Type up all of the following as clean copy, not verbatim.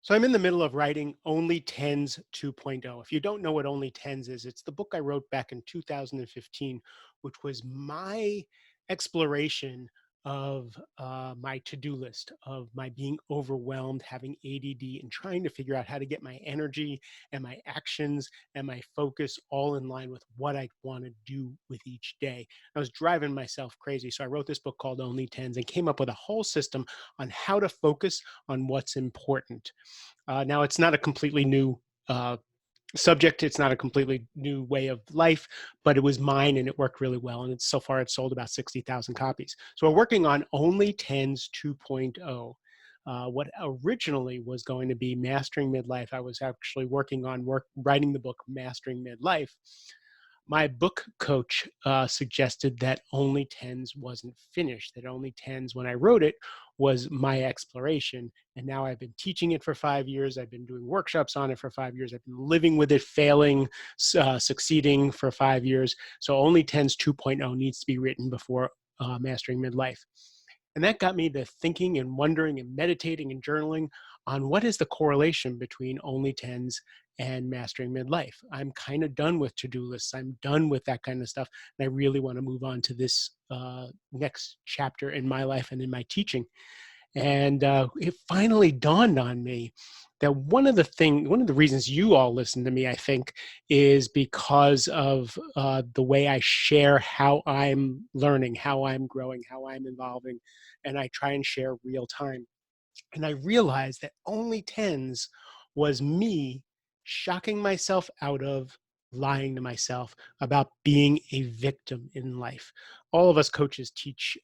So I'm in the middle of writing Only Tens 2.0. If you don't know what Only Tens is, it's the book I wrote back in 2015, which was my exploration of my to-do list, of my being overwhelmed, having ADD, and trying to figure out how to get my energy and my actions and my focus all in line with what I want to do with each day. I was driving myself crazy. So I wrote this book called Only Tens and came up with a whole system on how to focus on what's important. Now, it's not a completely new uh, subject. It's not a completely new way of life, but it was mine and it worked really well. And so far, it's sold about 60,000 copies. So we're working on Only Tens 2.0. What originally was going to be Mastering Midlife, I was actually working on writing the book Mastering Midlife. My book coach suggested that Only Tens wasn't finished, that Only Tens, when I wrote it, was my exploration. And now I've been teaching it for 5 years. I've been doing workshops on it for 5 years. I've been living with it, failing, succeeding for 5 years. So Only Tens 2.0 needs to be written before Mastering Midlife. And that got me to thinking and wondering and meditating and journaling on what is the correlation between Only Tens and Mastering Midlife. I'm kind of done with to-do lists. I'm done with that kind of stuff. And I really want to move on to this next chapter in my life and in my teaching. And it finally dawned on me that one of the reasons you all listen to me, I think, is because of the way I share how I'm learning, how I'm growing, how I'm evolving, and I try and share real time. And I realized that Only Tens was me shocking myself out of lying to myself about being a victim in life. All of us coaches teach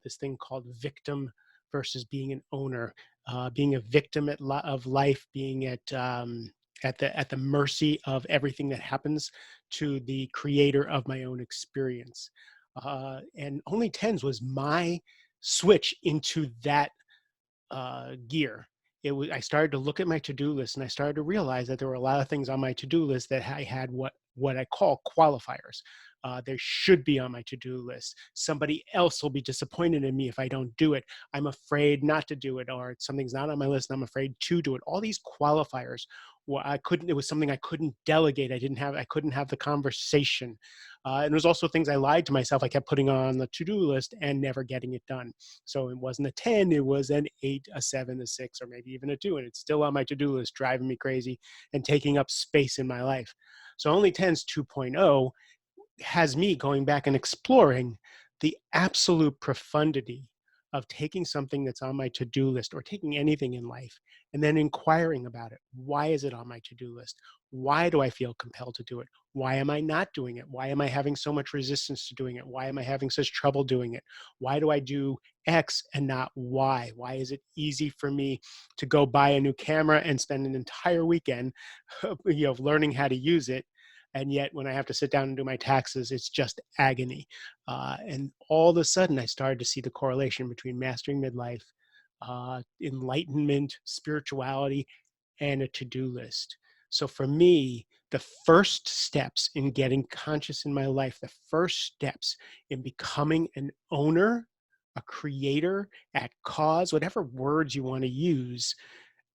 this thing called victim versus being an owner, being a victim of life, being at the mercy of everything that happens, to the creator of my own experience. And Only Tens was my switch into that gear. I started to look at my to-do list and I started to realize that there were a lot of things on my to-do list that I had what I call qualifiers. They should be on my to-do list. Somebody else will be disappointed in me if I don't do it. I'm afraid not to do it, or something's not on my list and I'm afraid to do it. All these qualifiers. Well, it was something I couldn't delegate. I couldn't have the conversation. And there's also things I lied to myself. I kept putting on the to-do list and never getting it done. So it wasn't a 10, it was an 8, a 7, a 6, or maybe even a 2. And it's still on my to-do list, driving me crazy and taking up space in my life. So Only Tens 2.0 has me going back and exploring the absolute profundity of taking something that's on my to-do list, or taking anything in life, and then inquiring about it. Why is it on my to-do list? Why do I feel compelled to do it? Why am I not doing it? Why am I having so much resistance to doing it? Why am I having such trouble doing it? Why do I do X and not Y? Why is it easy for me to go buy a new camera and spend an entire weekend learning how to use it, and yet when I have to sit down and do my taxes, it's just agony? And all of a sudden, I started to see the correlation between mastering midlife, enlightenment, spirituality, and a to-do list. So for me, the first steps in getting conscious in my life, the first steps in becoming an owner, a creator at cause, whatever words you want to use,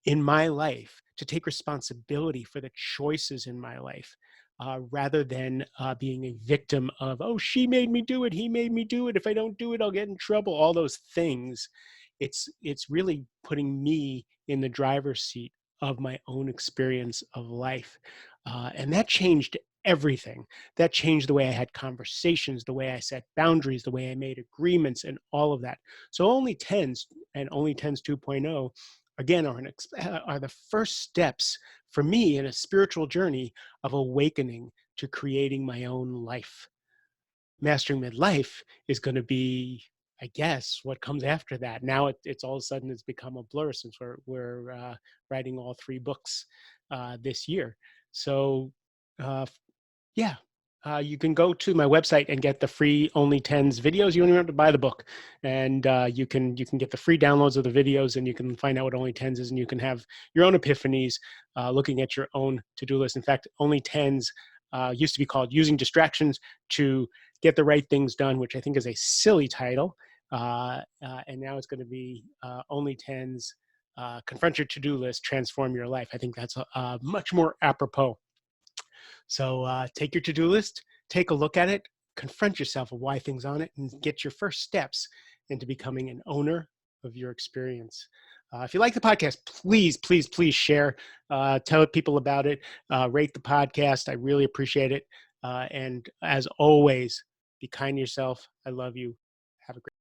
in my life, to take responsibility for the choices in my life, rather than being a victim of, oh, she made me do it, he made me do it, if I don't do it, I'll get in trouble, all those things. It's really putting me in the driver's seat of my own experience of life. And that changed everything. That changed the way I had conversations, the way I set boundaries, the way I made agreements, and all of that. So Only Tens and Only Tens 2.0, again, are the first steps for me in a spiritual journey of awakening to creating my own life. Mastering Midlife is going to be, I guess, what comes after that. Now it's all of a sudden it's become a blur, since we're writing all 3 books this year. So uh, yeah, you can go to my website and get the free Only Tens videos. You don't even have to buy the book, and you can get the free downloads of the videos, and you can find out what Only Tens is, and you can have your own epiphanies, looking at your own to-do list. In fact, Only Tens used to be called Using Distractions to Get the Right Things Done, which I think is a silly title. And now it's going to be Only Tens confront your to-do list, transform your life. I think that's much more apropos. So take your to-do list, take a look at it, confront yourself of why things on it, and get your first steps into becoming an owner of your experience. If you like the podcast, please, please, please share. Tell people about it. Rate the podcast. I really appreciate it. And as always, be kind to yourself. I love you. Have a great